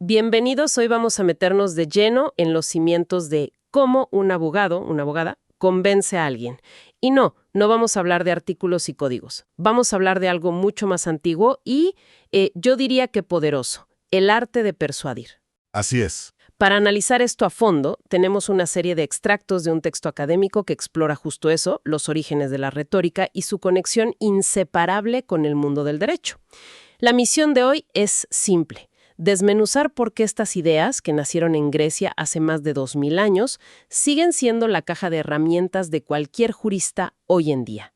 Bienvenidos, hoy vamos a meternos de lleno en los cimientos de cómo un abogado, una abogada, convence a alguien. Y no vamos a hablar de artículos y códigos. Vamos a hablar de algo mucho más antiguo y yo diría que poderoso, el arte de persuadir. Así es. Para analizar esto a fondo, tenemos una serie de extractos de un texto académico que explora justo eso, los orígenes de la retórica y su conexión inseparable con el mundo del derecho. La misión de hoy es simple: desmenuzar por qué estas ideas, que nacieron en Grecia hace más de 2000 años, siguen siendo la caja de herramientas de cualquier jurista hoy en día.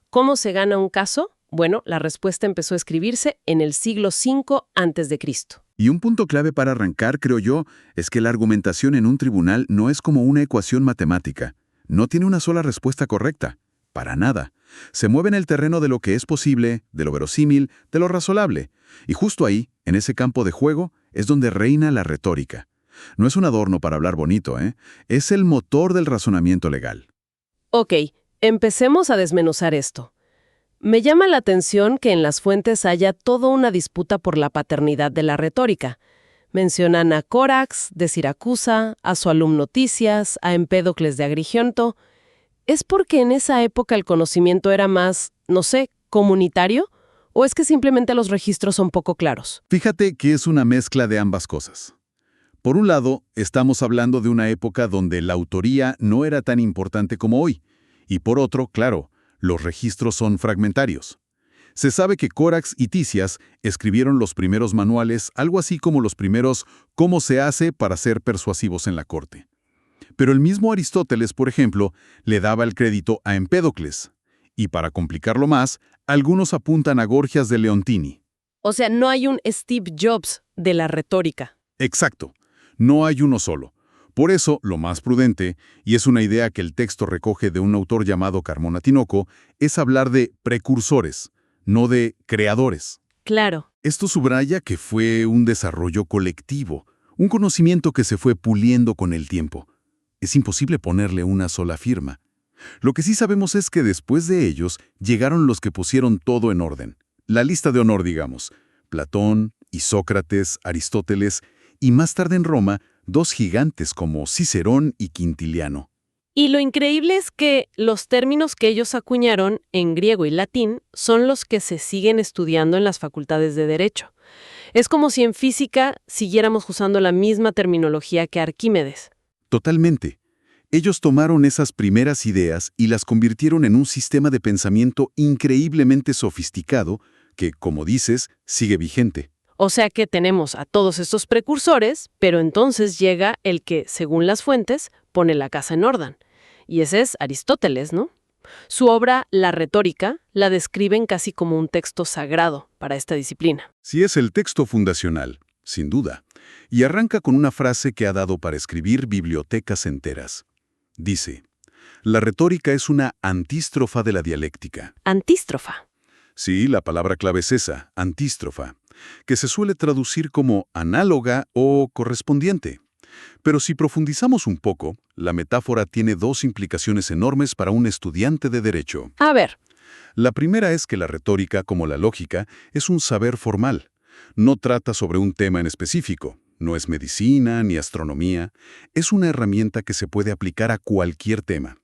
¿Cómo se gana un caso? Bueno, la respuesta empezó a escribirse en el siglo V a.C. Y un punto clave para arrancar, creo yo, es que la argumentación en un tribunal no es como una ecuación matemática. No tiene una sola respuesta correcta. Para nada. Se mueve en el terreno de lo que es posible, de lo verosímil, de lo razonable. Y justo ahí, en ese campo de juego, es donde reina la retórica. No es un adorno para hablar bonito, ¿eh? Es el motor del razonamiento legal. Ok, empecemos a desmenuzar esto. Me llama la atención que en las fuentes haya toda una disputa por la paternidad de la retórica. Mencionan a Corax, de Siracusa, a su alumno Tisias, a Empédocles de Agrigento. ¿Es porque en esa época el conocimiento era más, no sé, comunitario? ¿O es que simplemente los registros son poco claros? Fíjate que es una mezcla de ambas cosas. Por un lado, estamos hablando de una época donde la autoría no era tan importante como hoy. Y por otro, claro, los registros son fragmentarios. Se sabe que Corax y Tisias escribieron los primeros manuales, algo así como los primeros «cómo se hace para ser persuasivos en la corte». Pero el mismo Aristóteles, por ejemplo, le daba el crédito a Empédocles. Y para complicarlo más, algunos apuntan a Gorgias de Leontini. O sea, no hay un Steve Jobs de la retórica. Exacto. No hay uno solo. Por eso, lo más prudente, y es una idea que el texto recoge de un autor llamado Carmona Tinoco, es hablar de precursores, no de creadores. Claro. Esto subraya que fue un desarrollo colectivo, un conocimiento que se fue puliendo con el tiempo. Es imposible ponerle una sola firma. Lo que sí sabemos es que después de ellos llegaron los que pusieron todo en orden. La lista de honor, digamos. Platón, y Sócrates, Aristóteles, y más tarde en Roma, dos gigantes como Cicerón y Quintiliano. Y lo increíble es que los términos que ellos acuñaron en griego y latín son los que se siguen estudiando en las facultades de Derecho. Es como si en física siguiéramos usando la misma terminología que Arquímedes. Totalmente. Ellos tomaron esas primeras ideas y las convirtieron en un sistema de pensamiento increíblemente sofisticado que, como dices, sigue vigente. O sea que tenemos a todos estos precursores, pero entonces llega el que, según las fuentes, pone la casa en orden. Y ese es Aristóteles, ¿no? Su obra, La Retórica, la describen casi como un texto sagrado para esta disciplina. Sí, es el texto fundacional, sin duda, y arranca con una frase que ha dado para escribir bibliotecas enteras. Dice: la retórica es una antístrofa de la dialéctica. Antístrofa. Sí, la palabra clave es esa, antístrofa, que se suele traducir como análoga o correspondiente. Pero si profundizamos un poco, la metáfora tiene dos implicaciones enormes para un estudiante de derecho. A ver. La primera es que la retórica, como la lógica, es un saber formal. No trata sobre un tema en específico. No es medicina ni astronomía. Es una herramienta que se puede aplicar a cualquier tema.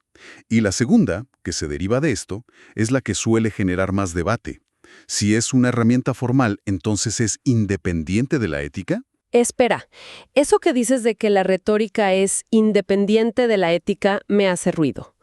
Y la segunda, que se deriva de esto, es la que suele generar más debate. Si es una herramienta formal, ¿entonces es independiente de la ética? Espera, eso que dices de que la retórica es independiente de la ética me hace ruido.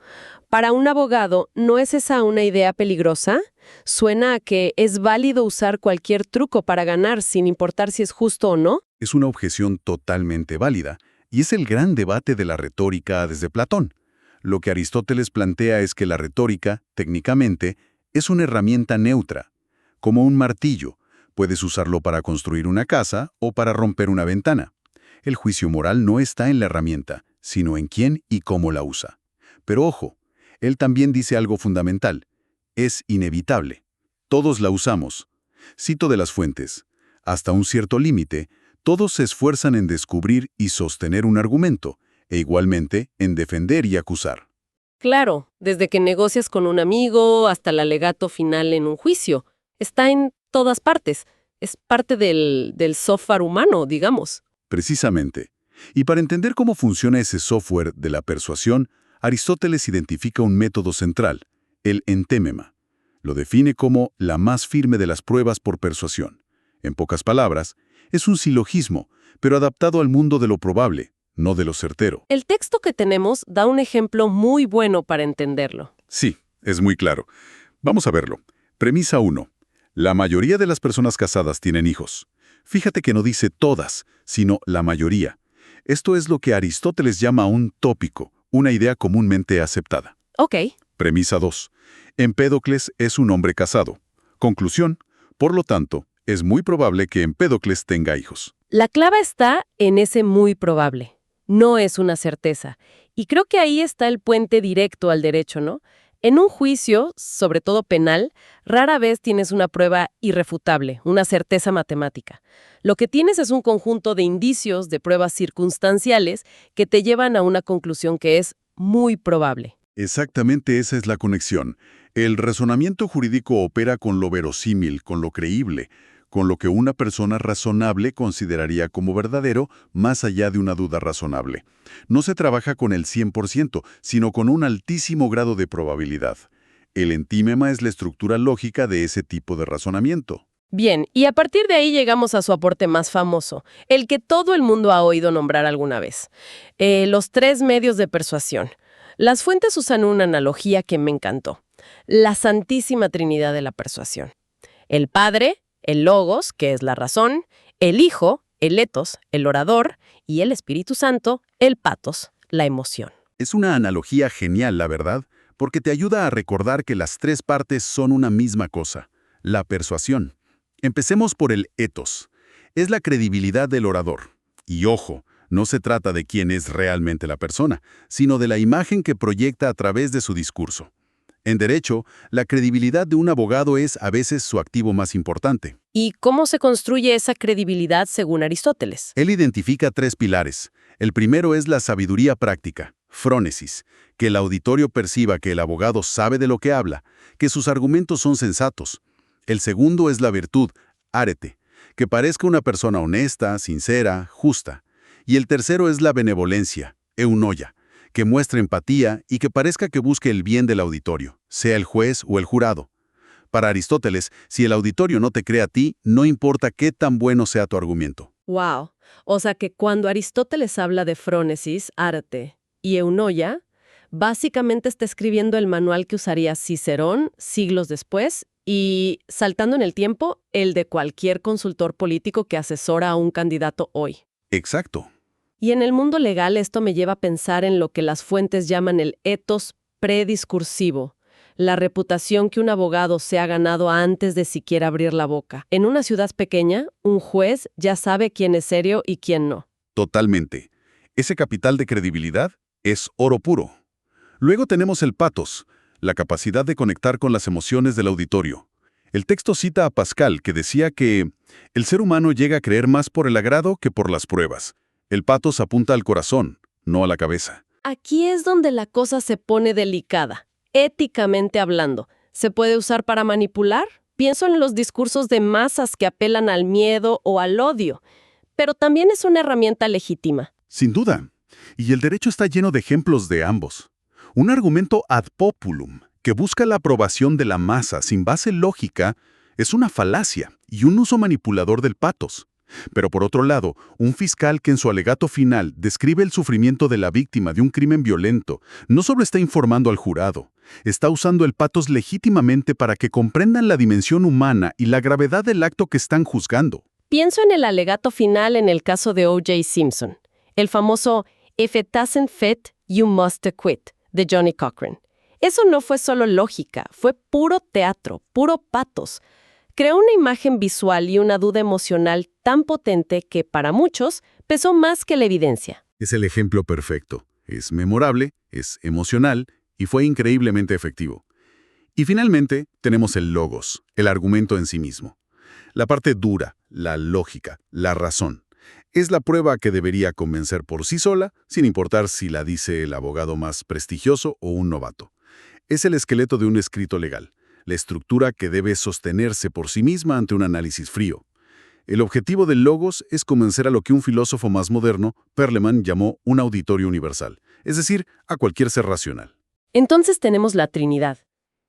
Para un abogado, ¿no es esa una idea peligrosa? Suena a que es válido usar cualquier truco para ganar, sin importar si es justo o no. Es una objeción totalmente válida, y es el gran debate de la retórica desde Platón. Lo que Aristóteles plantea es que la retórica, técnicamente, es una herramienta neutra, como un martillo. Puedes usarlo para construir una casa o para romper una ventana. El juicio moral no está en la herramienta, sino en quién y cómo la usa. Pero ojo, él también dice algo fundamental. Es inevitable. Todos la usamos. Cito de las fuentes. Hasta un cierto límite, todos se esfuerzan en descubrir y sostener un argumento, e igualmente en defender y acusar. Claro, desde que negocias con un amigo hasta el alegato final en un juicio. Está en todas partes. Es parte del software humano, digamos. Precisamente. Y para entender cómo funciona ese software de la persuasión, Aristóteles identifica un método central, el entémema. Lo define como la más firme de las pruebas por persuasión. En pocas palabras, es un silogismo, pero adaptado al mundo de lo probable, no de lo certero. El texto que tenemos da un ejemplo muy bueno para entenderlo. Sí, es muy claro. Vamos a verlo. Premisa 1. La mayoría de las personas casadas tienen hijos. Fíjate que no dice todas, sino la mayoría. Esto es lo que Aristóteles llama un tópico, una idea comúnmente aceptada. Ok. Premisa 2. Empédocles es un hombre casado. Conclusión. Por lo tanto, es muy probable que Empédocles tenga hijos. La clave está en ese muy probable. No es una certeza. Y creo que ahí está el puente directo al derecho, ¿no? En un juicio, sobre todo penal, rara vez tienes una prueba irrefutable, una certeza matemática. Lo que tienes es un conjunto de indicios, de pruebas circunstanciales, que te llevan a una conclusión que es muy probable. Exactamente esa es la conexión. El razonamiento jurídico opera con lo verosímil, con lo creíble, con lo que una persona razonable consideraría como verdadero más allá de una duda razonable. No se trabaja con el 100%, sino con un altísimo grado de probabilidad. El entímema es la estructura lógica de ese tipo de razonamiento. Bien, y a partir de ahí llegamos a su aporte más famoso, el que todo el mundo ha oído nombrar alguna vez. Los 3 medios de persuasión. Las fuentes usan una analogía que me encantó. La Santísima Trinidad de la persuasión. El Padre, el Logos, que es la razón, el Hijo, el Etos, el orador, y el Espíritu Santo, el Patos, la emoción. Es una analogía genial, la verdad, porque te ayuda a recordar que las 3 partes son una misma cosa, la persuasión. Empecemos por el etos. Es la credibilidad del orador. Y ojo, no se trata de quién es realmente la persona, sino de la imagen que proyecta a través de su discurso. En derecho, la credibilidad de un abogado es a veces su activo más importante. ¿Y cómo se construye esa credibilidad según Aristóteles? Él identifica 3 pilares. El primero es la sabiduría práctica, frónesis, que el auditorio perciba que el abogado sabe de lo que habla, que sus argumentos son sensatos. El segundo es la virtud, árete, que parezca una persona honesta, sincera, justa. Y el tercero es la benevolencia, eunoia, que muestre empatía y que parezca que busque el bien del auditorio, sea el juez o el jurado. Para Aristóteles, si el auditorio no te cree a ti, no importa qué tan bueno sea tu argumento. Wow. O sea que cuando Aristóteles habla de frónesis, arte y eunoia, básicamente está escribiendo el manual que usaría Cicerón siglos después y, saltando en el tiempo, el de cualquier consultor político que asesora a un candidato hoy. Exacto. Y en el mundo legal esto me lleva a pensar en lo que las fuentes llaman el etos prediscursivo, la reputación que un abogado se ha ganado antes de siquiera abrir la boca. En una ciudad pequeña, un juez ya sabe quién es serio y quién no. Totalmente. Ese capital de credibilidad es oro puro. Luego tenemos el patos, la capacidad de conectar con las emociones del auditorio. El texto cita a Pascal, que decía que el ser humano llega a creer más por el agrado que por las pruebas. El patos apunta al corazón, no a la cabeza. Aquí es donde la cosa se pone delicada. Éticamente hablando, ¿se puede usar para manipular? Pienso en los discursos de masas que apelan al miedo o al odio, pero también es una herramienta legítima. Sin duda. Y el derecho está lleno de ejemplos de ambos. Un argumento ad populum, que busca la aprobación de la masa sin base lógica, es una falacia y un uso manipulador del patos. Pero por otro lado, un fiscal que en su alegato final describe el sufrimiento de la víctima de un crimen violento, no solo está informando al jurado, está usando el patos legítimamente para que comprendan la dimensión humana y la gravedad del acto que están juzgando. Pienso en el alegato final en el caso de O.J. Simpson, el famoso "If it doesn't fit, you must acquit" de Johnny Cochran. Eso no fue solo lógica, fue puro teatro, puro patos. Creó una imagen visual y una duda emocional tan potente que, para muchos, pesó más que la evidencia. Es el ejemplo perfecto. Es memorable, es emocional y fue increíblemente efectivo. Y finalmente, tenemos el logos, el argumento en sí mismo. La parte dura, la lógica, la razón. Es la prueba que debería convencer por sí sola, sin importar si la dice el abogado más prestigioso o un novato. Es el esqueleto de un escrito legal, la estructura que debe sostenerse por sí misma ante un análisis frío. El objetivo del logos es convencer a lo que un filósofo más moderno, Perelman, llamó un auditorio universal, es decir, a cualquier ser racional. Entonces tenemos la Trinidad.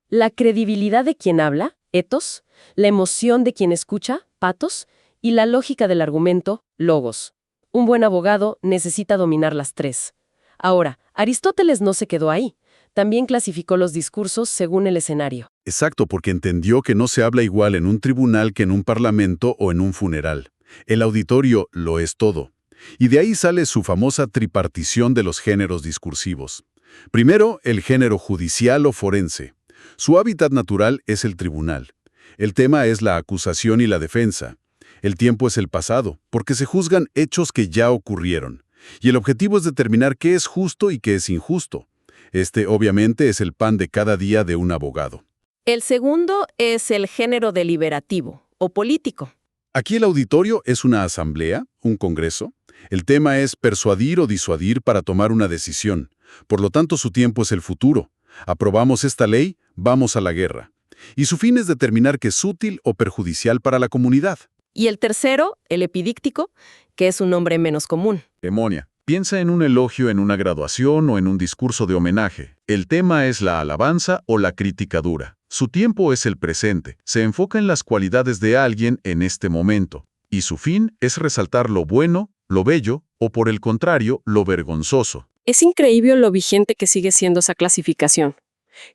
La credibilidad de quien habla, ethos, la emoción de quien escucha, pathos, y la lógica del argumento, logos. Un buen abogado necesita dominar las tres. Ahora, Aristóteles no se quedó ahí. También clasificó los discursos según el escenario. Exacto, porque entendió que no se habla igual en un tribunal que en un parlamento o en un funeral. El auditorio lo es todo. Y de ahí sale su famosa tripartición de los géneros discursivos. Primero, el género judicial o forense. Su hábitat natural es el tribunal. El tema es la acusación y la defensa. El tiempo es el pasado, porque se juzgan hechos que ya ocurrieron. Y el objetivo es determinar qué es justo y qué es injusto. Este, obviamente, es el pan de cada día de un abogado. El segundo es el género deliberativo o político. Aquí el auditorio es una asamblea, un congreso. El tema es persuadir o disuadir para tomar una decisión. Por lo tanto, su tiempo es el futuro. Aprobamos esta ley, vamos a la guerra. Y su fin es determinar qué es útil o perjudicial para la comunidad. Y el tercero, el epidíctico, que es un nombre menos común. Ceremonia. Piensa en un elogio en una graduación o en un discurso de homenaje. El tema es la alabanza o la crítica dura. Su tiempo es el presente. Se enfoca en las cualidades de alguien en este momento. Y su fin es resaltar lo bueno, lo bello, o por el contrario, lo vergonzoso. Es increíble lo vigente que sigue siendo esa clasificación.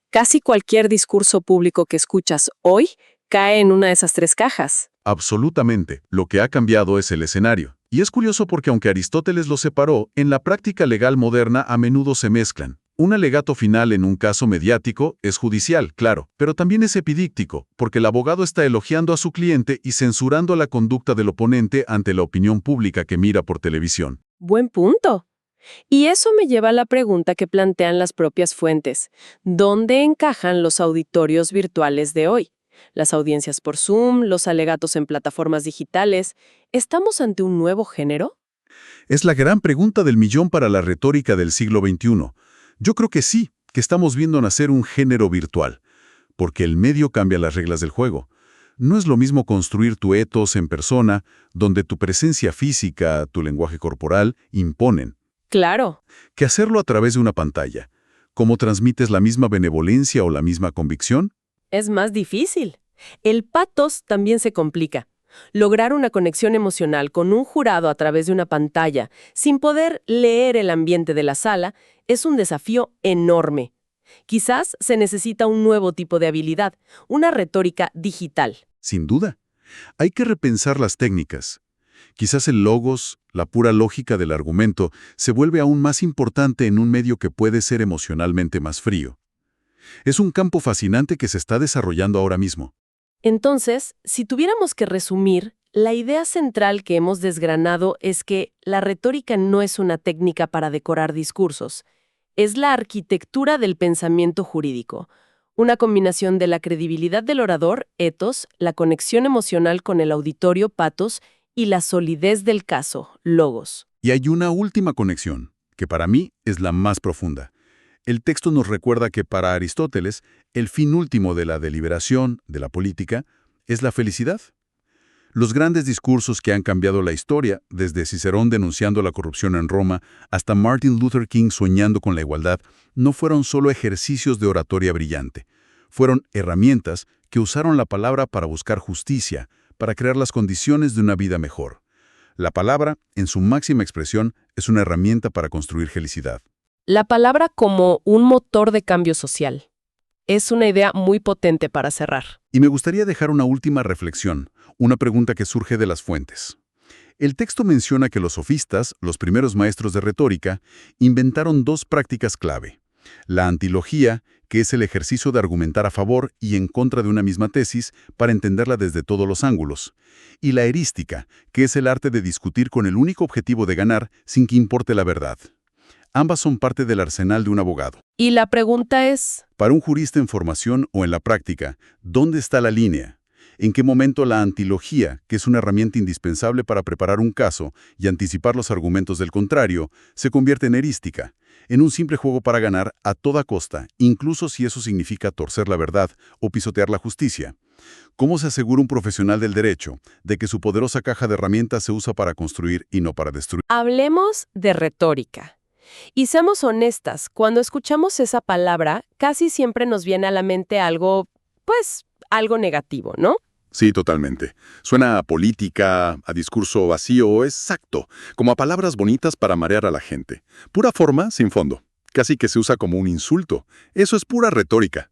Casi cualquier discurso público que escuchas hoy cae en una de esas tres cajas. Absolutamente. Lo que ha cambiado es el escenario. Y es curioso porque aunque Aristóteles los separó, en la práctica legal moderna a menudo se mezclan. Un alegato final en un caso mediático es judicial, claro, pero también es epidíctico, porque el abogado está elogiando a su cliente y censurando la conducta del oponente ante la opinión pública que mira por televisión. Buen punto. Y eso me lleva a la pregunta que plantean las propias fuentes. ¿Dónde encajan los auditorios virtuales de hoy? Las audiencias por Zoom, los alegatos en plataformas digitales. ¿Estamos ante un nuevo género? Es la gran pregunta del millón para la retórica del siglo XXI. Yo creo que sí, que estamos viendo nacer un género virtual, porque el medio cambia las reglas del juego. No es lo mismo construir tu ethos en persona, donde tu presencia física, tu lenguaje corporal, imponen, Claro. que hacerlo a través de una pantalla. ¿Cómo transmites la misma benevolencia o la misma convicción? Es más difícil. El pathos también se complica. Lograr una conexión emocional con un jurado a través de una pantalla, sin poder leer el ambiente de la sala, es un desafío enorme. Quizás se necesita un nuevo tipo de habilidad, una retórica digital. Sin duda. Hay que repensar las técnicas. Quizás el logos, la pura lógica del argumento, se vuelve aún más importante en un medio que puede ser emocionalmente más frío. Es un campo fascinante que se está desarrollando ahora mismo. Entonces, si tuviéramos que resumir, la idea central que hemos desgranado es que la retórica no es una técnica para decorar discursos, es la arquitectura del pensamiento jurídico, una combinación de la credibilidad del orador, ethos, la conexión emocional con el auditorio, pathos, y la solidez del caso, logos. Y hay una última conexión, que para mí es la más profunda. El texto nos recuerda que para Aristóteles, el fin último de la deliberación, de la política, es la felicidad. Los grandes discursos que han cambiado la historia, desde Cicerón denunciando la corrupción en Roma hasta Martin Luther King soñando con la igualdad, no fueron solo ejercicios de oratoria brillante. Fueron herramientas que usaron la palabra para buscar justicia, para crear las condiciones de una vida mejor. La palabra, en su máxima expresión, es una herramienta para construir felicidad. La palabra como un motor de cambio social. Es una idea muy potente para cerrar. Y me gustaría dejar una última reflexión, una pregunta que surge de las fuentes. El texto menciona que los sofistas, los primeros maestros de retórica, inventaron dos prácticas clave. La antilogía, que es el ejercicio de argumentar a favor y en contra de una misma tesis para entenderla desde todos los ángulos. Y la erística, que es el arte de discutir con el único objetivo de ganar sin que importe la verdad. Ambas son parte del arsenal de un abogado. Y la pregunta es, Para un jurista en formación o en la práctica, ¿dónde está la línea? ¿En qué momento la antilogía, que es una herramienta indispensable para preparar un caso y anticipar los argumentos del contrario, se convierte en erística, en un simple juego para ganar a toda costa, incluso si eso significa torcer la verdad o pisotear la justicia? ¿Cómo se asegura un profesional del derecho de que su poderosa caja de herramientas se usa para construir y no para destruir? Hablemos de retórica. Y seamos honestas, cuando escuchamos esa palabra, casi siempre nos viene a la mente algo, pues, algo negativo, ¿no? Sí, totalmente. Suena a política, a discurso vacío, exacto, como a palabras bonitas para marear a la gente. Pura forma, sin fondo. Casi que se usa como un insulto. Eso es pura retórica.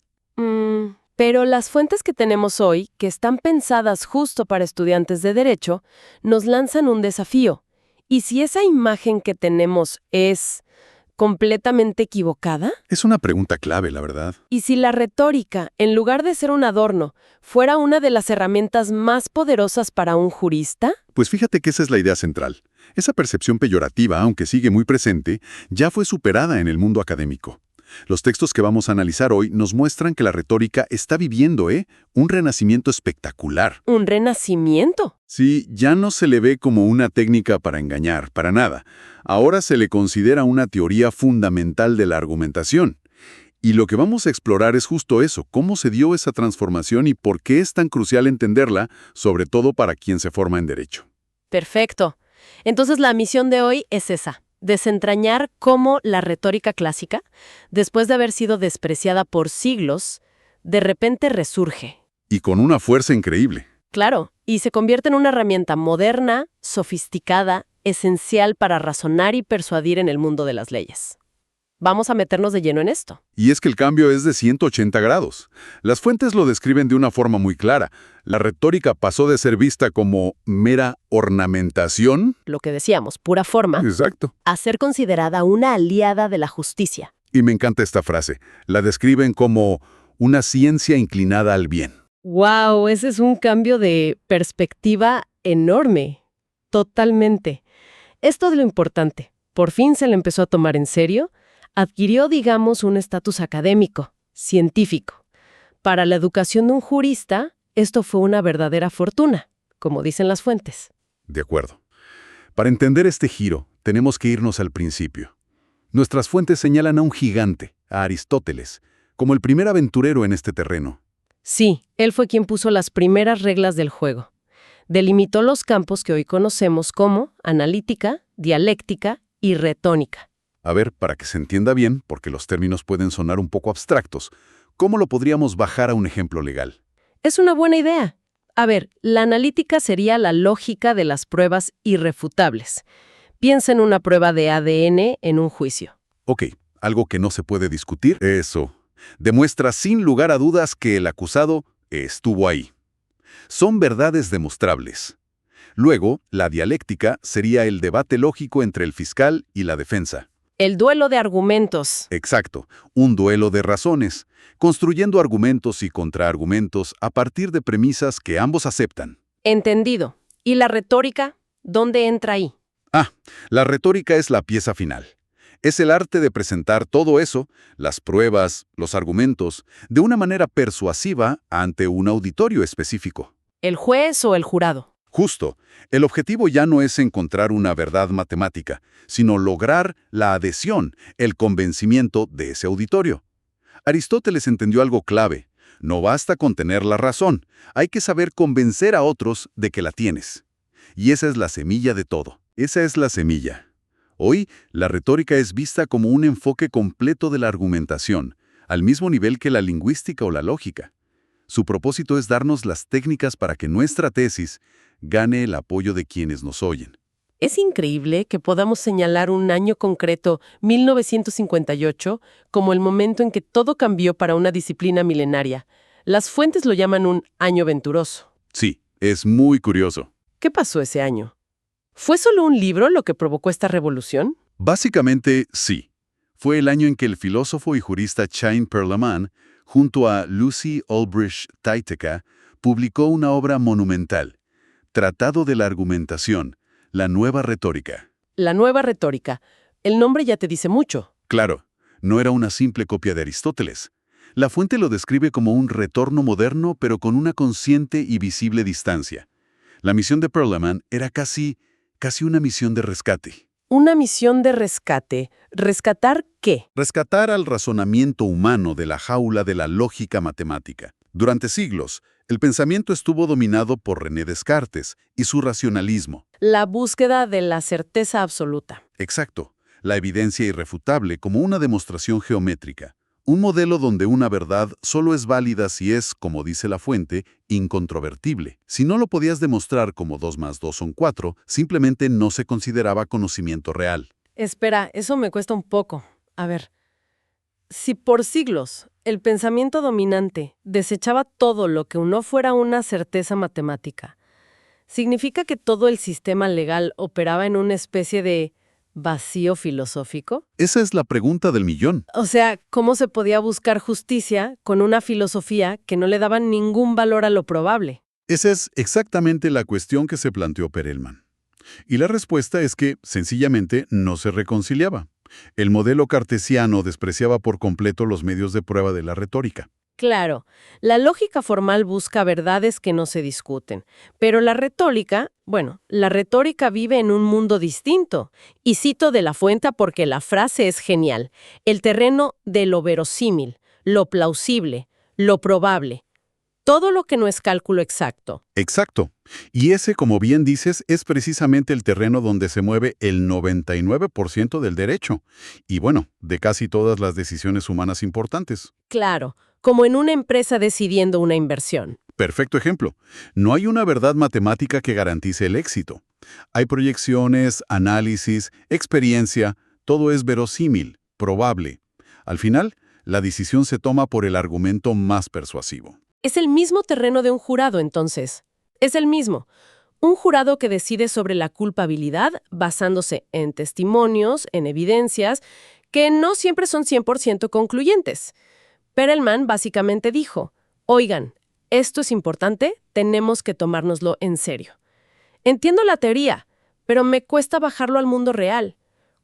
Pero las fuentes que tenemos hoy, que están pensadas justo para estudiantes de derecho, nos lanzan un desafío. ¿Y si esa imagen que tenemos es completamente equivocada? Es una pregunta clave, la verdad. ¿Y si la retórica, en lugar de ser un adorno, fuera una de las herramientas más poderosas para un jurista? Pues fíjate que esa es la idea central. Esa percepción peyorativa, aunque sigue muy presente, ya fue superada en el mundo académico. Los textos que vamos a analizar hoy nos muestran que la retórica está viviendo, un renacimiento espectacular. ¿Un renacimiento? Sí, ya no se le ve como una técnica para engañar, para nada. Ahora se le considera una teoría fundamental de la argumentación. Y lo que vamos a explorar es justo eso, cómo se dio esa transformación y por qué es tan crucial entenderla, sobre todo para quien se forma en derecho. Perfecto. Entonces la misión de hoy es esa: desentrañar cómo la retórica clásica, después de haber sido despreciada por siglos, de repente resurge. Y con una fuerza increíble. Claro, y se convierte en una herramienta moderna, sofisticada, esencial para razonar y persuadir en el mundo de las leyes. Vamos a meternos de lleno en esto. Y es que el cambio es de 180 grados. Las fuentes lo describen de una forma muy clara. La retórica pasó de ser vista como mera ornamentación. Lo que decíamos, pura forma, Exacto. a ser considerada una aliada de la justicia. Y me encanta esta frase. La describen como una ciencia inclinada al bien. ¡Wow! Ese es un cambio de perspectiva enorme. Totalmente. Esto de lo importante. Por fin se le empezó a tomar en serio. Adquirió, digamos, un estatus académico, científico. Para la educación de un jurista, esto fue una verdadera fortuna, como dicen las fuentes. De acuerdo. Para entender este giro, tenemos que irnos al principio. Nuestras fuentes señalan a un gigante, a Aristóteles, como el primer aventurero en este terreno. Sí, él fue quien puso las primeras reglas del juego. Delimitó los campos que hoy conocemos como analítica, dialéctica y retórica. A ver, para que se entienda bien, porque los términos pueden sonar un poco abstractos, ¿cómo lo podríamos bajar a un ejemplo legal? Es una buena idea. A ver, la analítica sería la lógica de las pruebas irrefutables. Piensa en una prueba de ADN en un juicio. Ok, algo que no se puede discutir. Eso. Demuestra sin lugar a dudas que el acusado estuvo ahí. Son verdades demostrables. Luego, la dialéctica sería el debate lógico entre el fiscal y la defensa. El duelo de argumentos. Exacto, un duelo de razones, construyendo argumentos y contraargumentos a partir de premisas que ambos aceptan. Entendido. ¿Y la retórica? ¿Dónde entra ahí? La retórica es la pieza final. Es el arte de presentar todo eso, las pruebas, los argumentos, de una manera persuasiva ante un auditorio específico. ¿El juez o el jurado? Justo, el objetivo ya no es encontrar una verdad matemática, sino lograr la adhesión, el convencimiento de ese auditorio. Aristóteles entendió algo clave. No basta con tener la razón, hay que saber convencer a otros de que la tienes. Y esa es la semilla de todo. Esa es la semilla. Hoy, la retórica es vista como un enfoque completo de la argumentación, al mismo nivel que la lingüística o la lógica. Su propósito es darnos las técnicas para que nuestra tesis gane el apoyo de quienes nos oyen. Es increíble que podamos señalar un año concreto, 1958, como el momento en que todo cambió para una disciplina milenaria. Las fuentes lo llaman un año venturoso. Sí, es muy curioso. ¿Qué pasó ese año? ¿Fue solo un libro lo que provocó esta revolución? Básicamente, sí. Fue el año en que el filósofo y jurista Chaim Perlman, junto a Lucy Ulbricht Thajeka, publicó una obra monumental, Tratado de la Argumentación, la Nueva Retórica. La Nueva Retórica. El nombre ya te dice mucho. Claro, no era una simple copia de Aristóteles. La fuente lo describe como un retorno moderno, pero con una consciente y visible distancia. La misión de Perlman era casi una misión de rescate. Una misión de rescate. ¿Rescatar qué? Rescatar al razonamiento humano de la jaula de la lógica matemática. Durante siglos, El pensamiento estuvo dominado por René Descartes y su racionalismo. La búsqueda de la certeza absoluta. Exacto, la evidencia irrefutable como una demostración geométrica. Un modelo donde una verdad solo es válida si es, como dice la fuente, incontrovertible. Si no lo podías demostrar como 2 más 2 son 4, simplemente no se consideraba conocimiento real. Espera, eso me cuesta un poco. A ver, si por siglos el pensamiento dominante desechaba todo lo que no fuera una certeza matemática, ¿significa que todo el sistema legal operaba en una especie de vacío filosófico? Esa es la pregunta del millón. O sea, ¿cómo se podía buscar justicia con una filosofía que no le daba ningún valor a lo probable? Esa es exactamente la cuestión que se planteó Perelman. Y la respuesta es que, sencillamente, no se reconciliaba. El modelo cartesiano despreciaba por completo los medios de prueba de la retórica. Claro, la lógica formal busca verdades que no se discuten, pero la retórica vive en un mundo distinto. Y cito de la fuente porque la frase es genial: el terreno de lo verosímil, lo plausible, lo probable. Todo lo que no es cálculo exacto. Exacto. Y ese, como bien dices, es precisamente el terreno donde se mueve el 99% del derecho. Y bueno, de casi todas las decisiones humanas importantes. Claro, como en una empresa decidiendo una inversión. Perfecto ejemplo. No hay una verdad matemática que garantice el éxito. Hay proyecciones, análisis, experiencia, todo es verosímil, probable. Al final, la decisión se toma por el argumento más persuasivo. Es el mismo terreno de un jurado, entonces. Es el mismo. Un jurado que decide sobre la culpabilidad basándose en testimonios, en evidencias, que no siempre son 100% concluyentes. Perelman básicamente dijo: oigan, esto es importante, tenemos que tomárnoslo en serio. Entiendo la teoría, pero me cuesta bajarlo al mundo real.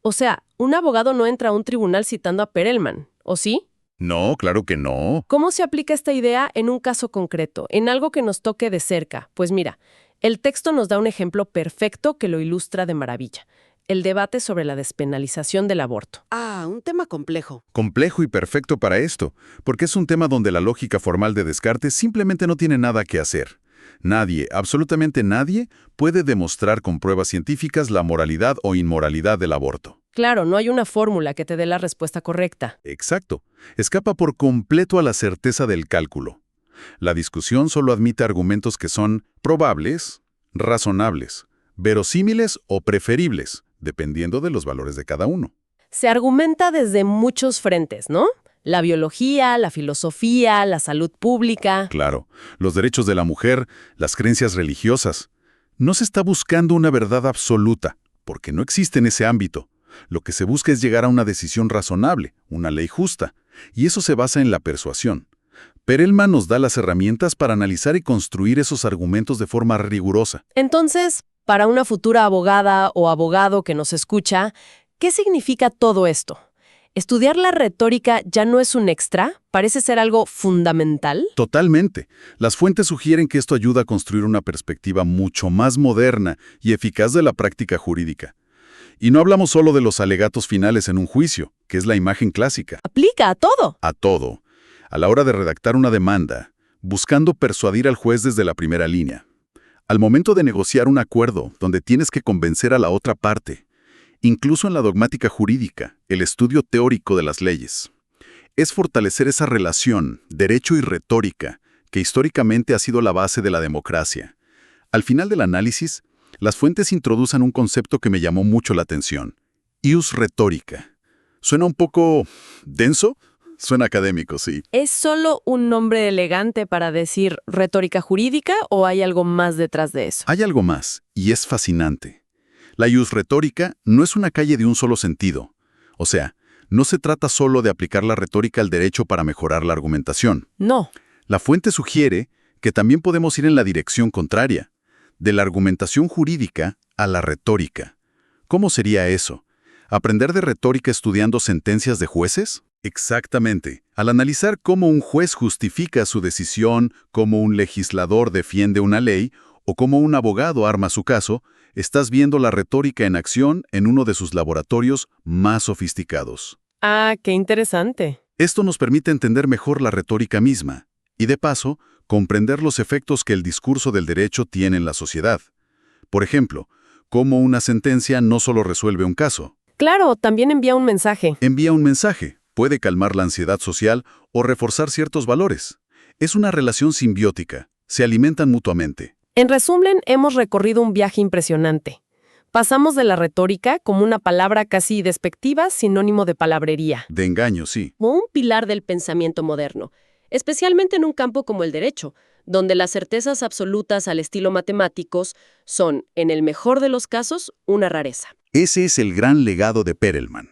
O sea, un abogado no entra a un tribunal citando a Perelman, ¿o sí? No, claro que no. ¿Cómo se aplica esta idea en un caso concreto, en algo que nos toque de cerca? Pues mira, el texto nos da un ejemplo perfecto que lo ilustra de maravilla: el debate sobre la despenalización del aborto. Ah, un tema complejo. Complejo y perfecto para esto, porque es un tema donde la lógica formal de Descartes simplemente no tiene nada que hacer. Nadie, absolutamente nadie, puede demostrar con pruebas científicas la moralidad o inmoralidad del aborto. Claro, no hay una fórmula que te dé la respuesta correcta. Exacto. Escapa por completo a la certeza del cálculo. La discusión solo admite argumentos que son probables, razonables, verosímiles o preferibles, dependiendo de los valores de cada uno. Se argumenta desde muchos frentes, ¿no? La biología, la filosofía, la salud pública. Claro, los derechos de la mujer, las creencias religiosas. No se está buscando una verdad absoluta, porque no existe en ese ámbito. Lo que se busca es llegar a una decisión razonable, una ley justa, y eso se basa en la persuasión. Perelman nos da las herramientas para analizar y construir esos argumentos de forma rigurosa. Entonces, para una futura abogada o abogado que nos escucha, ¿qué significa todo esto? ¿Estudiar la retórica ya no es un extra? ¿Parece ser algo fundamental? Totalmente. Las fuentes sugieren que esto ayuda a construir una perspectiva mucho más moderna y eficaz de la práctica jurídica. Y no hablamos solo de los alegatos finales en un juicio, que es la imagen clásica. Aplica a todo. A todo. A la hora de redactar una demanda, buscando persuadir al juez desde la primera línea. Al momento de negociar un acuerdo donde tienes que convencer a la otra parte. Incluso en la dogmática jurídica, el estudio teórico de las leyes. Es fortalecer esa relación, derecho y retórica, que históricamente ha sido la base de la democracia. Al final del análisis, las fuentes introducen un concepto que me llamó mucho la atención. Ius retórica. ¿Suena un poco denso? Suena académico, sí. ¿Es solo un nombre elegante para decir retórica jurídica o hay algo más detrás de eso? Hay algo más, y es fascinante. La ius retórica no es una calle de un solo sentido. O sea, no se trata solo de aplicar la retórica al derecho para mejorar la argumentación. No. La fuente sugiere que también podemos ir en la dirección contraria, de la argumentación jurídica a la retórica. ¿Cómo sería eso? ¿Aprender de retórica estudiando sentencias de jueces? Exactamente. Al analizar cómo un juez justifica su decisión, cómo un legislador defiende una ley o cómo un abogado arma su caso, estás viendo la retórica en acción en uno de sus laboratorios más sofisticados. Ah, qué interesante. Esto nos permite entender mejor la retórica misma y, de paso, comprender los efectos que el discurso del derecho tiene en la sociedad. Por ejemplo, cómo una sentencia no solo resuelve un caso. Claro, también envía un mensaje. Envía un mensaje, puede calmar la ansiedad social o reforzar ciertos valores. Es una relación simbiótica, se alimentan mutuamente. En resumen, hemos recorrido un viaje impresionante. Pasamos de la retórica como una palabra casi despectiva, sinónimo de palabrería, De engaño, sí. Como un pilar del pensamiento moderno, especialmente en un campo como el derecho, donde las certezas absolutas al estilo matemáticos son, en el mejor de los casos, una rareza. Ese es el gran legado de Perelman.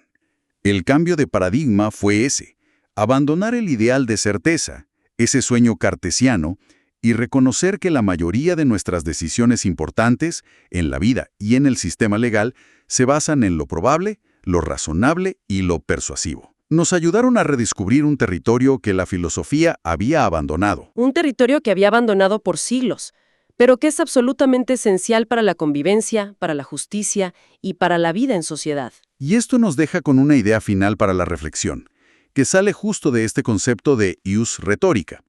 El cambio de paradigma fue ese, abandonar el ideal de certeza, ese sueño cartesiano, y reconocer que la mayoría de nuestras decisiones importantes, en la vida y en el sistema legal, se basan en lo probable, lo razonable y lo persuasivo. Nos ayudaron a redescubrir un territorio que la filosofía había abandonado. Un territorio que había abandonado por siglos, pero que es absolutamente esencial para la convivencia, para la justicia y para la vida en sociedad. Y esto nos deja con una idea final para la reflexión, que sale justo de este concepto de ius retórica.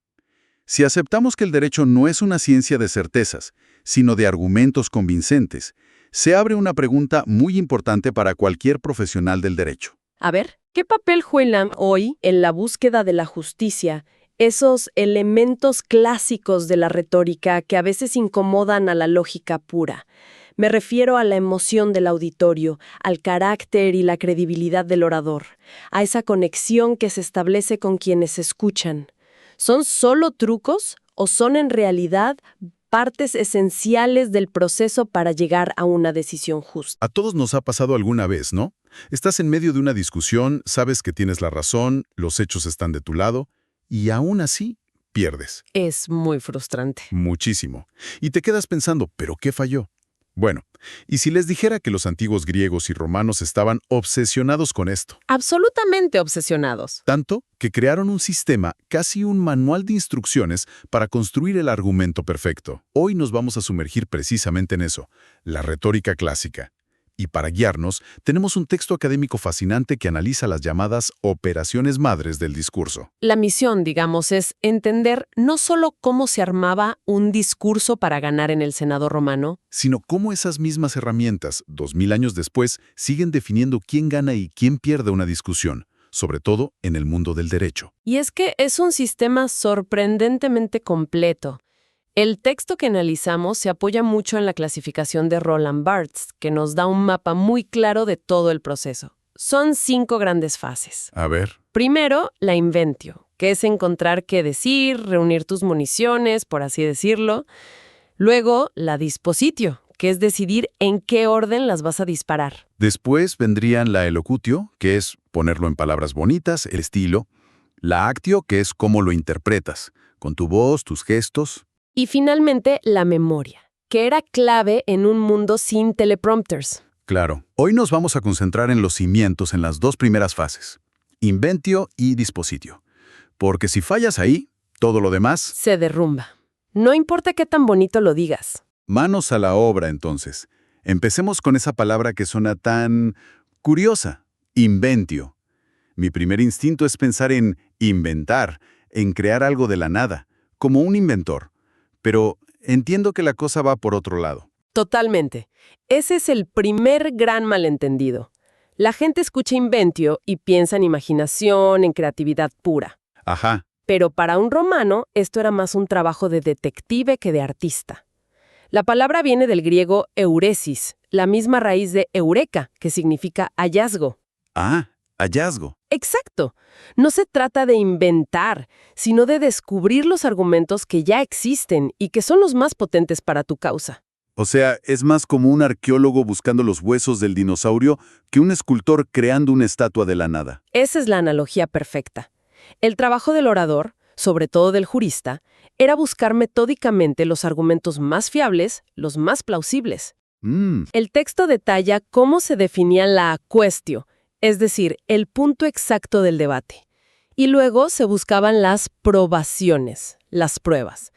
Si aceptamos que el derecho no es una ciencia de certezas, sino de argumentos convincentes, se abre una pregunta muy importante para cualquier profesional del derecho. A ver, ¿qué papel juegan hoy en la búsqueda de la justicia esos elementos clásicos de la retórica que a veces incomodan a la lógica pura? Me refiero a la emoción del auditorio, al carácter y la credibilidad del orador, a esa conexión que se establece con quienes escuchan. ¿Son solo trucos o son en realidad partes esenciales del proceso para llegar a una decisión justa? A todos nos ha pasado alguna vez, ¿no? Estás en medio de una discusión, sabes que tienes la razón, los hechos están de tu lado, y aún así pierdes. Es muy frustrante. Muchísimo. Y te quedas pensando, ¿pero qué falló? Bueno, ¿y si les dijera que los antiguos griegos y romanos estaban obsesionados con esto? Absolutamente obsesionados. Tanto que crearon un sistema, casi un manual de instrucciones, para construir el argumento perfecto. Hoy nos vamos a sumergir precisamente en eso, la retórica clásica. Y para guiarnos, tenemos un texto académico fascinante que analiza las llamadas operaciones madres del discurso. La misión, digamos, es entender no solo cómo se armaba un discurso para ganar en el Senado romano, Sino cómo esas mismas herramientas, 2000 años después, siguen definiendo quién gana y quién pierde una discusión, sobre todo en el mundo del derecho. y es que es un sistema sorprendentemente completo. El texto que analizamos se apoya mucho en la clasificación de Roland Barthes, que nos da un mapa muy claro de todo el proceso. Son 5 grandes fases. A ver. Primero, la inventio, que es encontrar qué decir, reunir tus municiones, por así decirlo. Luego, la dispositio, que es decidir en qué orden las vas a disparar. Después vendrían la elocutio, que es ponerlo en palabras bonitas, el estilo. La actio, que es cómo lo interpretas, con tu voz, tus gestos. Y finalmente, la memoria, que era clave en un mundo sin teleprompters. Claro, hoy nos vamos a concentrar en los cimientos en las 2 primeras fases, inventio y dispositio. Porque si fallas ahí, todo lo demás, Se derrumba. No importa qué tan bonito lo digas. manos a la obra entonces. Empecemos con esa palabra que suena tan curiosa, inventio. Mi primer instinto es pensar en inventar, en crear algo de la nada, como un inventor. Pero entiendo que la cosa va por otro lado. Totalmente. Ese es el primer gran malentendido. La gente escucha inventio y piensa en imaginación, en creatividad pura. Ajá, Pero para un romano, esto era más un trabajo de detective que de artista. La palabra viene del griego euresis, la misma raíz de eureka, que significa hallazgo. hallazgo. Exacto. No se trata de inventar, sino de descubrir los argumentos que ya existen y que son los más potentes para tu causa. O sea, es más como un arqueólogo buscando los huesos del dinosaurio que un escultor creando una estatua de la nada. Esa es la analogía perfecta. El trabajo del orador, sobre todo del jurista, era buscar metódicamente los argumentos más fiables, los más plausibles. El texto detalla cómo se definía la quaestio, es decir, el punto exacto del debate. Y luego se buscaban las probaciones, las pruebas.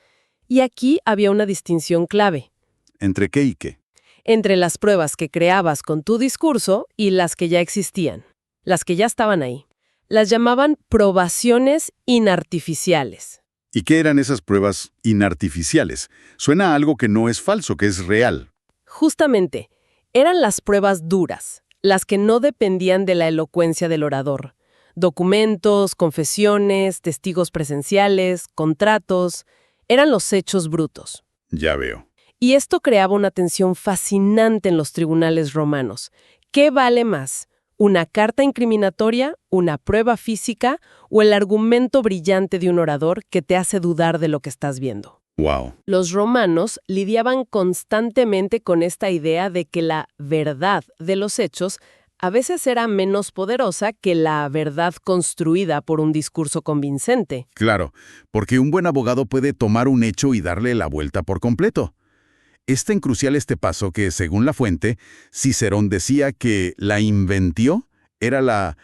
Y aquí había una distinción clave. ¿Entre qué y qué? Entre las pruebas que creabas con tu discurso y las que ya existían, las que ya estaban ahí. Las llamaban probaciones inartificiales. ¿Y qué eran esas pruebas inartificiales? Suena a algo que no es falso, que es real. Justamente, eran las pruebas duras, las que no dependían de la elocuencia del orador. Documentos, confesiones, testigos presenciales, contratos, eran los hechos brutos. Ya veo. Y esto creaba una tensión fascinante en los tribunales romanos. ¿Qué vale más? ¿Una carta incriminatoria, una prueba física o el argumento brillante de un orador que te hace dudar de lo que estás viendo? Wow. Los romanos lidiaban constantemente con esta idea de que la verdad de los hechos a veces era menos poderosa que la verdad construida por un discurso convincente. Claro, porque un buen abogado puede tomar un hecho y darle la vuelta por completo. Es tan crucial este paso que, según la fuente, Cicerón decía que la inventio era la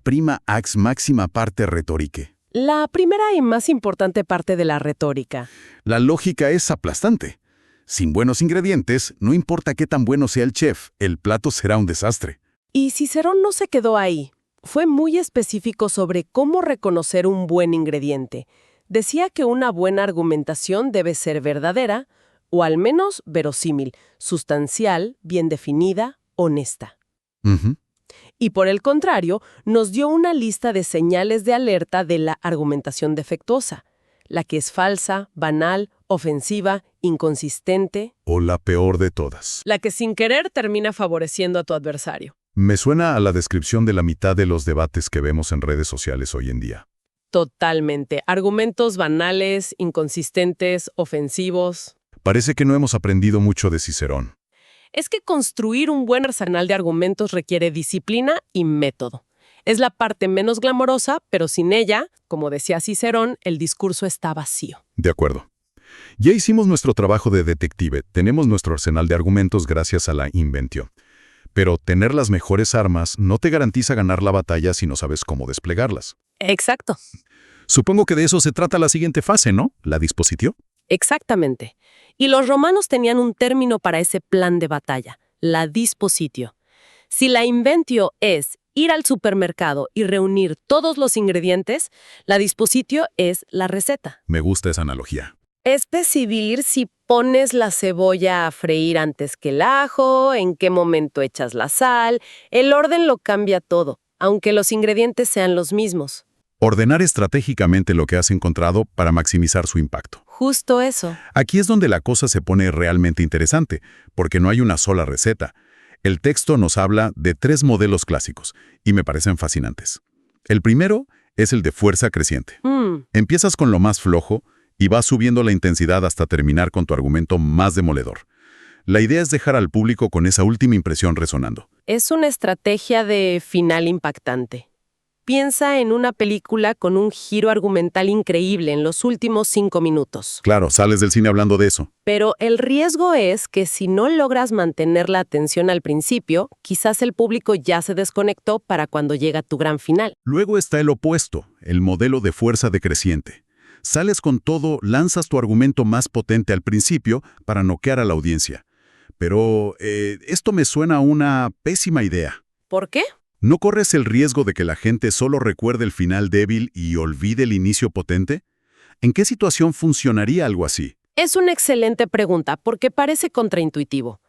prima ax maxima parte retorique. La primera y más importante parte de la retórica. La lógica es aplastante. Sin buenos ingredientes, no importa qué tan bueno sea el chef, el plato será un desastre. Y Cicerón no se quedó ahí. Fue muy específico sobre cómo reconocer un buen ingrediente. Decía que una buena argumentación debe ser verdadera, o al menos verosímil, sustancial, bien definida, honesta. Ujú. Y por el contrario, nos dio una lista de señales de alerta de la argumentación defectuosa, la que es falsa, banal, ofensiva, inconsistente, O la peor de todas. la que sin querer termina favoreciendo a tu adversario. Me suena a la descripción de la mitad de los debates que vemos en redes sociales hoy en día. Totalmente. Argumentos banales, inconsistentes, ofensivos. Parece que no hemos aprendido mucho de Cicerón. Es que construir un buen arsenal de argumentos requiere disciplina y método. Es la parte menos glamorosa, pero sin ella, como decía Cicerón, el discurso está vacío. De acuerdo. Ya hicimos nuestro trabajo de detective, tenemos nuestro arsenal de argumentos gracias a la inventio. Pero tener las mejores armas no te garantiza ganar la batalla si no sabes cómo desplegarlas. Exacto. Supongo que de eso se trata la siguiente fase, ¿no? ¿La dispositio? Exactamente. Y los romanos tenían un término para ese plan de batalla, la dispositio. Si la inventio es ir al supermercado y reunir todos los ingredientes, la dispositio es la receta. Me gusta esa analogía. Es decidir si pones la cebolla a freír antes que el ajo, en qué momento echas la sal. El orden lo cambia todo, aunque los ingredientes sean los mismos. Ordenar estratégicamente lo que has encontrado para maximizar su impacto. Justo eso. Aquí es donde la cosa se pone realmente interesante, porque no hay una sola receta. El texto nos habla de 3 modelos clásicos, y me parecen fascinantes. El primero es el de fuerza creciente. Empiezas con lo más flojo y vas subiendo la intensidad hasta terminar con tu argumento más demoledor. La idea es dejar al público con esa última impresión resonando. Es una estrategia de final impactante. Piensa en una película con un giro argumental increíble en los últimos 5 minutos. Claro, sales del cine hablando de eso. Pero el riesgo es que si no logras mantener la atención al principio, quizás el público ya se desconectó para cuando llega tu gran final. Luego está el opuesto, el modelo de fuerza decreciente. Sales con todo, lanzas tu argumento más potente al principio para noquear a la audiencia. Pero esto me suena a una pésima idea. ¿Por qué? ¿No corres el riesgo de que la gente solo recuerde el final débil y olvide el inicio potente? ¿En qué situación funcionaría algo así? Es una excelente pregunta porque parece contraintuitivo.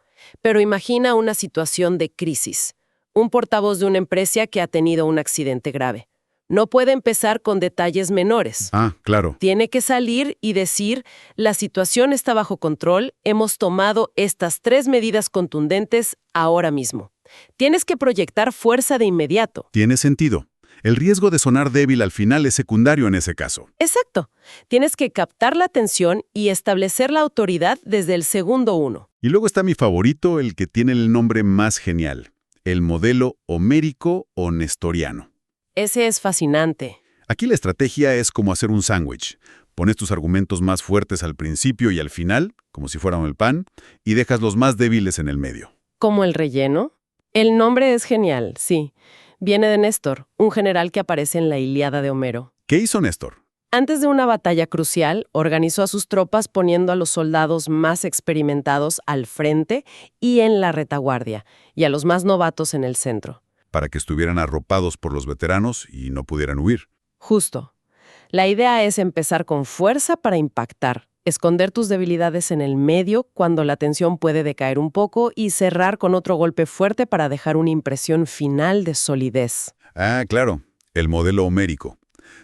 Pero imagina una situación de crisis. Un portavoz de una empresa que ha tenido un accidente grave. No puede empezar con detalles menores. Ah, claro. Tiene que salir y decir, la situación está bajo control, hemos tomado estas 3 medidas contundentes ahora mismo. Tienes que proyectar fuerza de inmediato. Tiene sentido. El riesgo de sonar débil al final es secundario en ese caso. Exacto. Tienes que captar la atención y establecer la autoridad desde el segundo 1. Y luego está mi favorito, el que tiene el nombre más genial, el modelo homérico o nestoriano. Ese es fascinante. Aquí la estrategia es como hacer un sándwich. Pones tus argumentos más fuertes al principio y al final, como si fueran el pan, y dejas los más débiles en el medio. ¿Como el relleno? El nombre es genial, sí. Viene de Néstor, un general que aparece en la Ilíada de Homero. ¿Qué hizo Néstor? Antes de una batalla crucial, organizó a sus tropas poniendo a los soldados más experimentados al frente y en la retaguardia, y a los más novatos en el centro. Para que estuvieran arropados por los veteranos y no pudieran huir. Justo. La idea es empezar con fuerza para impactar, esconder tus debilidades en el medio cuando la tensión puede decaer un poco y cerrar con otro golpe fuerte para dejar una impresión final de solidez. Ah, claro, el modelo homérico.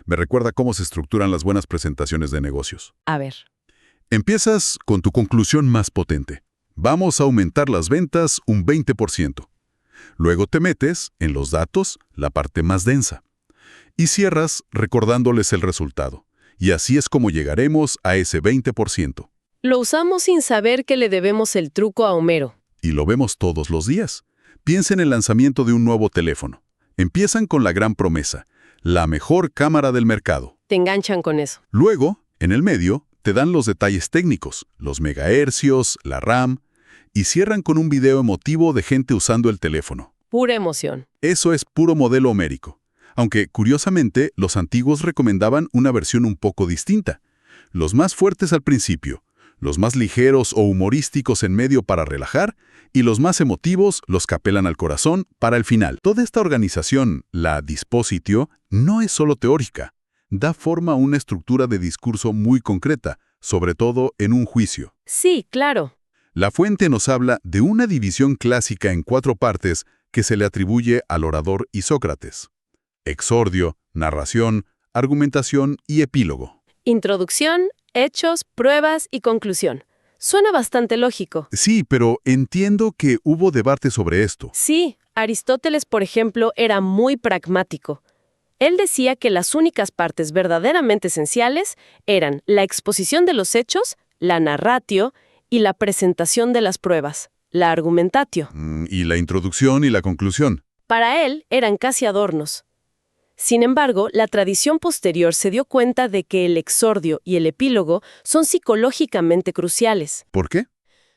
Me recuerda cómo se estructuran las buenas presentaciones de negocios. A ver. Empiezas con tu conclusión más potente. Vamos a aumentar las ventas un 20%. Luego te metes en los datos, la parte más densa. Y cierras recordándoles el resultado. Y así es como llegaremos a ese 20%. Lo usamos sin saber que le debemos el truco a Homero. Y lo vemos todos los días. Piensa en el lanzamiento de un nuevo teléfono. Empiezan con la gran promesa, la mejor cámara del mercado. Te enganchan con eso. Luego, en el medio, te dan los detalles técnicos, los megahercios, la RAM, y cierran con un video emotivo de gente usando el teléfono. Pura emoción. Eso es puro modelo homérico. Aunque, curiosamente, los antiguos recomendaban una versión un poco distinta. Los más fuertes al principio, los más ligeros o humorísticos en medio para relajar, y los más emotivos, los que apelan al corazón, para el final. Toda esta organización, la dispositio, no es solo teórica. Da forma a una estructura de discurso muy concreta, sobre todo en un juicio. Sí, claro. La fuente nos habla de una división clásica en 4 partes que se le atribuye al orador y Sócrates: exordio, narración, argumentación y epílogo. Introducción, hechos, pruebas y conclusión. Suena bastante lógico. Sí, pero entiendo que hubo debate sobre esto. Sí, Aristóteles, por ejemplo, era muy pragmático. Él decía que las únicas partes verdaderamente esenciales eran la exposición de los hechos, la narratio, y la presentación de las pruebas, la argumentatio. Y la introducción y la conclusión. Para él eran casi adornos. Sin embargo, la tradición posterior se dio cuenta de que el exordio y el epílogo son psicológicamente cruciales. ¿Por qué?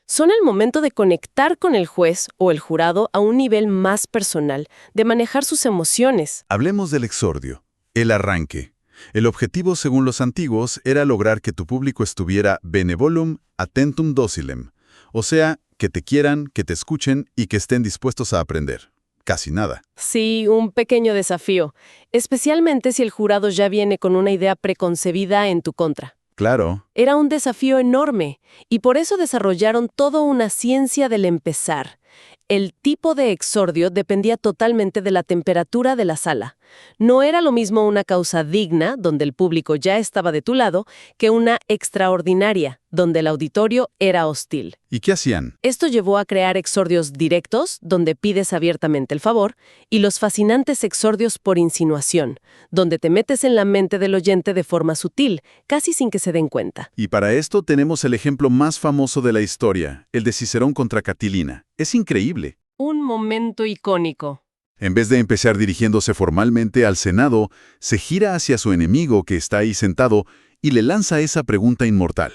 Son el momento de conectar con el juez o el jurado a un nivel más personal, de manejar sus emociones. Hablemos del exordio, el arranque. El objetivo, según los antiguos, era lograr que tu público estuviera benevolum attentum docilem, o sea, que te quieran, que te escuchen y que estén dispuestos a aprender. Casi nada. Sí, un pequeño desafío, especialmente si el jurado ya viene con una idea preconcebida en tu contra. Claro. Era un desafío enorme, y por eso desarrollaron toda una ciencia del empezar. El tipo de exordio dependía totalmente de la temperatura de la sala. No era lo mismo una causa digna, donde el público ya estaba de tu lado, que una extraordinaria, donde el auditorio era hostil. ¿Y qué hacían? Esto llevó a crear exordios directos, donde pides abiertamente el favor, y los fascinantes exordios por insinuación, donde te metes en la mente del oyente de forma sutil, casi sin que se den cuenta. Y para esto tenemos el ejemplo más famoso de la historia, el de Cicerón contra Catilina. Es increíble. Un momento icónico. En vez de empezar dirigiéndose formalmente al Senado, se gira hacia su enemigo que está ahí sentado y le lanza esa pregunta inmortal.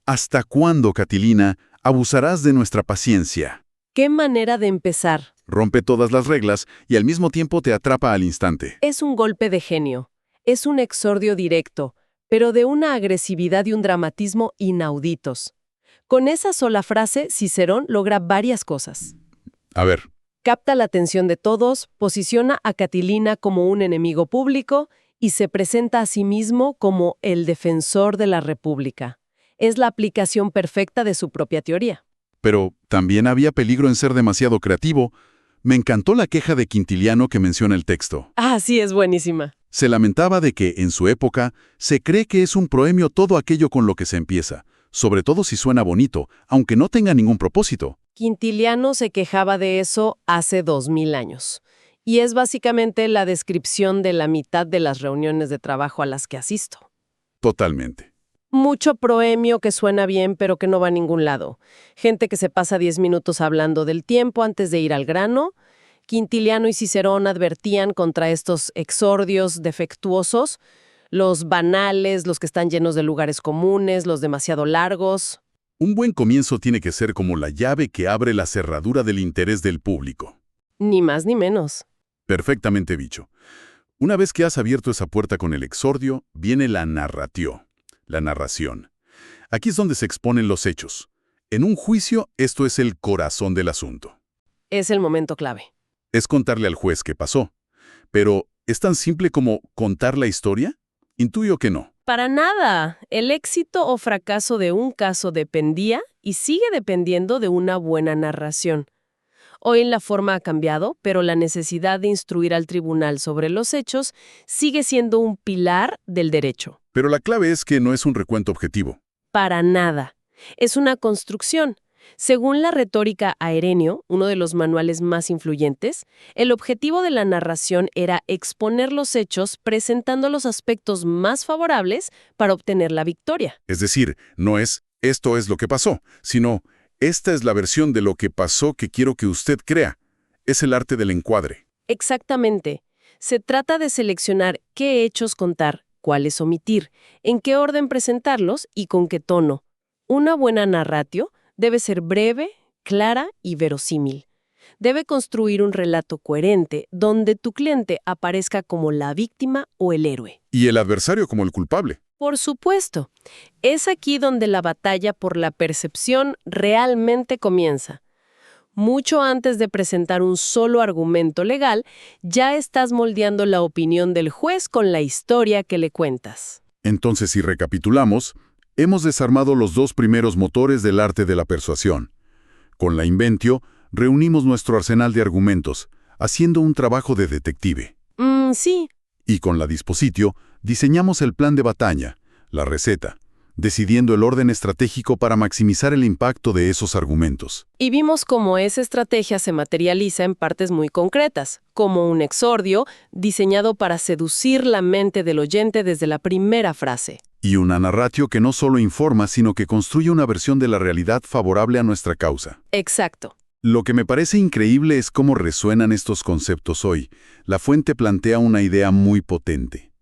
¿Hasta cuándo, Catilina, abusarás de nuestra paciencia? ¿Qué manera de empezar? Rompe todas las reglas y al mismo tiempo te atrapa al instante. Es un golpe de genio. Es un exordio directo, pero de una agresividad y un dramatismo inauditos. Con esa sola frase, Cicerón logra varias cosas. A ver. Capta la atención de todos, posiciona a Catilina como un enemigo público y se presenta a sí mismo como el defensor de la República. Es la aplicación perfecta de su propia teoría. Pero también había peligro en ser demasiado creativo. Me encantó la queja de Quintiliano que menciona el texto. Ah, sí, es buenísima. Se lamentaba de que, en su época, se cree que es un proemio todo aquello con lo que se empieza, sobre todo si suena bonito, aunque no tenga ningún propósito. Quintiliano se quejaba de eso hace 2000 años. Y es básicamente la descripción de la mitad de las reuniones de trabajo a las que asisto. Totalmente. Mucho proemio que suena bien pero que no va a ningún lado. Gente que se pasa 10 minutos hablando del tiempo antes de ir al grano. Quintiliano y Cicerón advertían contra estos exordios defectuosos, los banales, los que están llenos de lugares comunes, los demasiado largos. Un buen comienzo tiene que ser como la llave que abre la cerradura del interés del público. Ni más ni menos. Perfectamente dicho. Una vez que has abierto esa puerta con el exordio, viene la narratio, la narración. Aquí es donde se exponen los hechos. En un juicio, esto es el corazón del asunto. Es el momento clave. Es contarle al juez qué pasó. Pero, ¿es tan simple como contar la historia? Intuyo que no. Para nada. El éxito o fracaso de un caso dependía y sigue dependiendo de una buena narración. Hoy la forma ha cambiado, pero la necesidad de instruir al tribunal sobre los hechos sigue siendo un pilar del derecho. Pero la clave es que no es un recuento objetivo. Para nada. Es una construcción. Según la retórica a Herenio, uno de los manuales más influyentes, el objetivo de la narración era exponer los hechos presentando los aspectos más favorables para obtener la victoria. Es decir, no es esto es lo que pasó, sino esta es la versión de lo que pasó que quiero que usted crea. Es el arte del encuadre. Exactamente. Se trata de seleccionar qué hechos contar, cuáles omitir, en qué orden presentarlos y con qué tono. Una buena narratio debe ser breve, clara y verosímil. Debe construir un relato coherente donde tu cliente aparezca como la víctima o el héroe. Y el adversario como el culpable. Por supuesto. Es aquí donde la batalla por la percepción realmente comienza. Mucho antes de presentar un solo argumento legal, ya estás moldeando la opinión del juez con la historia que le cuentas. Entonces, si recapitulamos, hemos desarmado los dos primeros motores del arte de la persuasión. Con la inventio, reunimos nuestro arsenal de argumentos, haciendo un trabajo de detective. Sí. Y con la dispositio, diseñamos el plan de batalla, la receta, decidiendo el orden estratégico para maximizar el impacto de esos argumentos. Y vimos cómo esa estrategia se materializa en partes muy concretas, como un exordio diseñado para seducir la mente del oyente desde la primera frase. Y una narratio que no solo informa, sino que construye una versión de la realidad favorable a nuestra causa. Exacto. Lo que me parece increíble es cómo resuenan estos conceptos hoy. La fuente plantea una idea muy potente,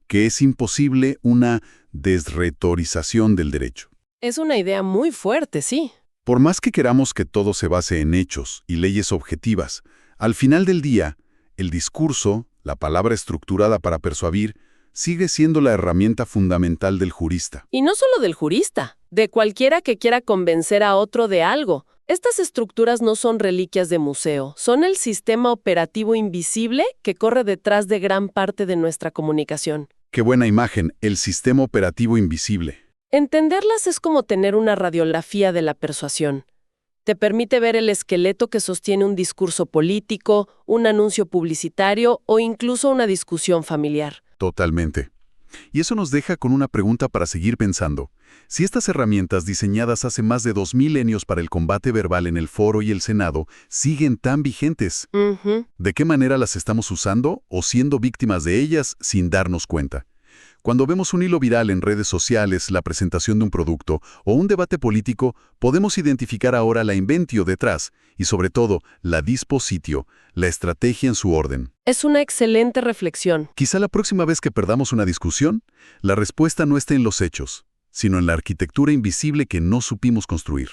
que es imposible una desretorización del derecho. Es una idea muy fuerte, sí. Por más que queramos que todo se base en hechos y leyes objetivas, al final del día, el discurso, la palabra estructurada para persuadir, sigue siendo la herramienta fundamental del jurista. Y no solo del jurista, de cualquiera que quiera convencer a otro de algo. Estas estructuras no son reliquias de museo, son el sistema operativo invisible que corre detrás de gran parte de nuestra comunicación. Qué buena imagen, el sistema operativo invisible. Entenderlas es como tener una radiografía de la persuasión. Te permite ver el esqueleto que sostiene un discurso político, un anuncio publicitario o incluso una discusión familiar. Totalmente. Y eso nos deja con una pregunta para seguir pensando. Si estas herramientas diseñadas hace más de 2 milenios para el combate verbal en el foro y el Senado siguen tan vigentes, ¿de qué manera las estamos usando o siendo víctimas de ellas sin darnos cuenta? Cuando vemos un hilo viral en redes sociales, la presentación de un producto o un debate político, podemos identificar ahora la inventio detrás y, sobre todo, la dispositio, la estrategia en su orden. Es una excelente reflexión. Quizá la próxima vez que perdamos una discusión, la respuesta no esté en los hechos, sino en la arquitectura invisible que no supimos construir.